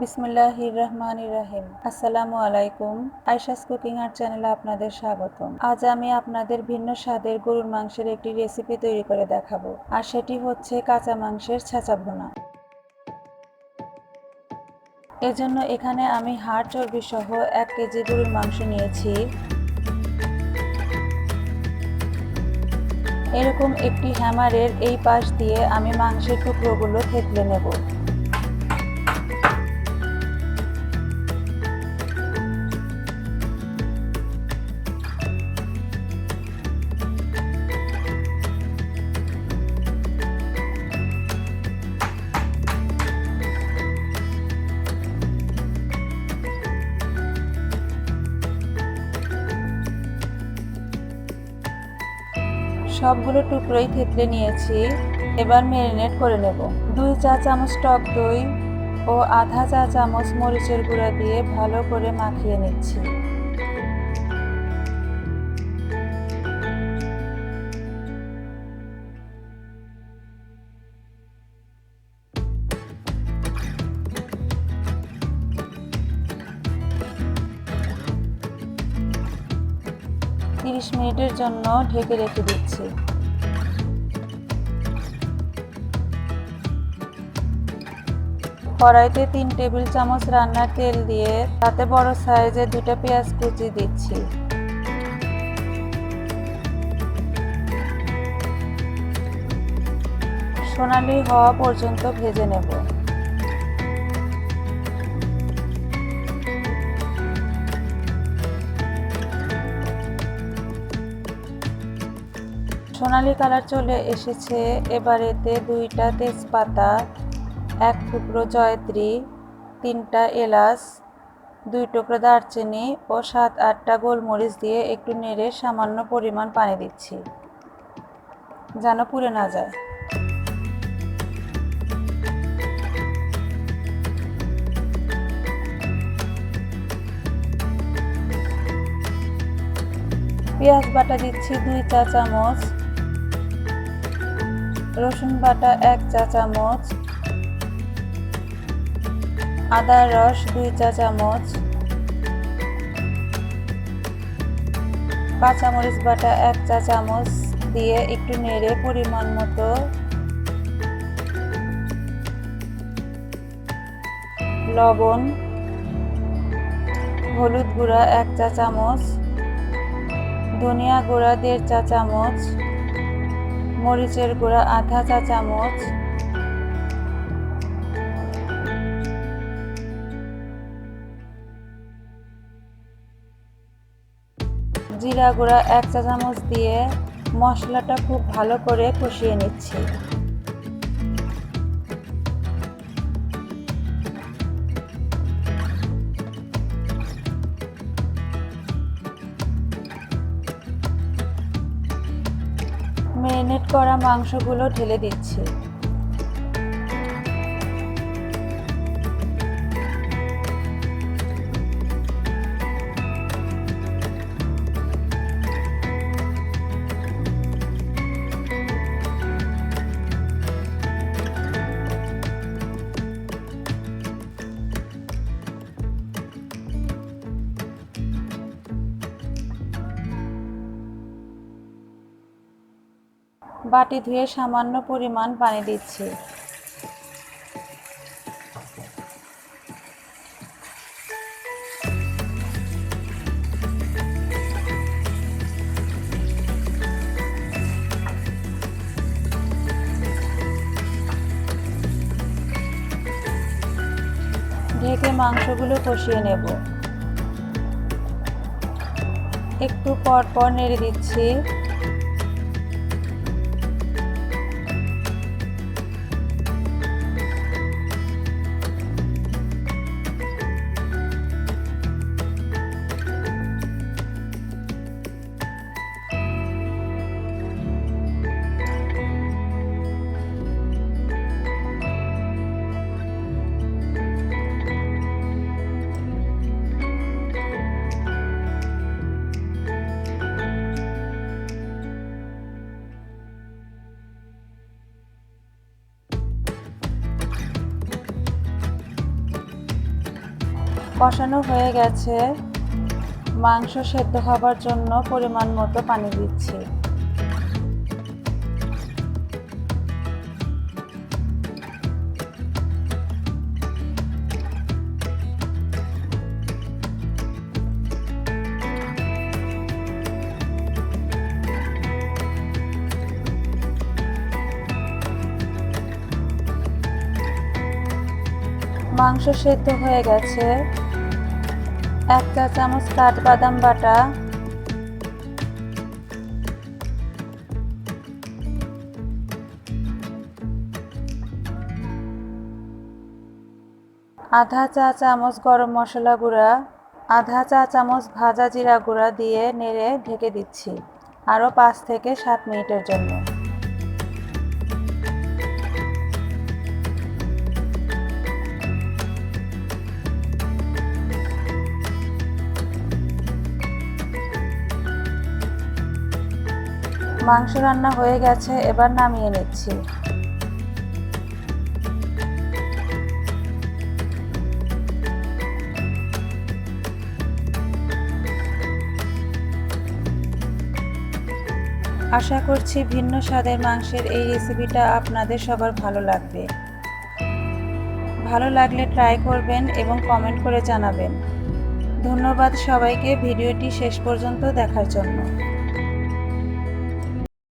বিসমিল্লাহির রহমানির রহিম। আসসালামু আলাইকুম। আয়শাস কুকিং আর্ট চ্যানেলে আপনাদের স্বাগতম। আজ আমি আপনাদের ভিন্ন স্বাদের গরুর মাংসের একটি রেসিপি তৈরি করে দেখাবো, আর সেটি হচ্ছে কাঁচা মাংসের ছেঁচা ভুনা। এজন্য এখানে আমি হাড় চর্বি সহ 1 কেজি গরুর মাংস নিয়েছি। এরকম একটি হ্যামারের এই পাশ দিয়ে আমি মাংসের টুকরোগুলো থেতলে নেব। সবগুলো টুকরোই থেতলে নিয়েছি। এবার ম্যারিনেট করে নেব। 2 চা চামচ টক দই ও আধা চা চামচ মরিচের গুঁড়া দিয়ে ভালো করে মাখিয়ে নিচ্ছি। তিরিশ মিনিটের জন্য ঢেকে রেখে দিচ্ছি। কড়াইতে 3 টেবিল চামচ রান্নার তেল দিয়ে তাতে বড় সাইজের 2টা পেঁয়াজ কুচি দিচ্ছি। সোনালি হওয়া পর্যন্ত ভেজে নেব। সোনালি কালার চলে এসেছে। এবার এতে 2টা তেজপাতা, 1 টুকরো জয়ত্রী, 3টা এলাচ, 2 টুকরো দারচিনি ও 7-8টা গোলমরিচ দিয়ে একটু নেড়ে সামান্য পরিমাণ পানি দিচ্ছি, যেন পুড়ে না যায়। পেঁয়াজ বাটা দিচ্ছি 2 চা চামচ, রসুন বাটা 1 চা চামচ, আদার রস 2 চা চামচ, কাঁচামরিচ বাটা 1 চা চামচ দিয়ে একটু নেড়ে পরিমাণ মতো লবণ, হলুদ গুঁড়া 1 চা চামচ, ধনিয়া গুঁড়া 1.5 চা চামচ, মরিচের গুঁড়া আধা চা চামচ, জিরা গুঁড়া 1 চা চামচ দিয়ে মশলাটা খুব ভালো করে কষিয়ে নিচ্ছি। ম্যারিনেট করা মাংসগুলো ঢেলে দিচ্ছি। বাটি ধুয়ে সামান্য পরিমাণ পানি দিচ্ছি। ঢেকে মাংসগুলো কষিয়ে নেব। একটু পর পর নেড়ে দিচ্ছি। কষানো হয়ে গেছে, মাংস সেদ্ধ হবার জন্য পরিমাণ মতো পানি দিচ্ছি। মাংস সেদ্ধ হয়ে গেছে। 1 চা চামচ কাঠবাদাম বাটা, আধা চা চামচ গরম মশলা গুঁড়া, আধা চা চামচ ভাজা জিরা গুঁড়া দিয়ে নেড়ে ঢেকে দিচ্ছি আরও 5 থেকে 7 মিনিটের জন্য। মাংস রান্না হয়ে গেছে, এবার নামিয়ে নিচ্ছি। আশা করছি ভিন্ন স্বাদের মাংসের এই রেসিপিটা আপনাদের সবার ভালো লাগবে। ভালো লাগলে ট্রাই করবেন এবং কমেন্ট করে জানাবেন। ধন্যবাদ সবাইকে ভিডিওটি শেষ পর্যন্ত দেখার জন্য।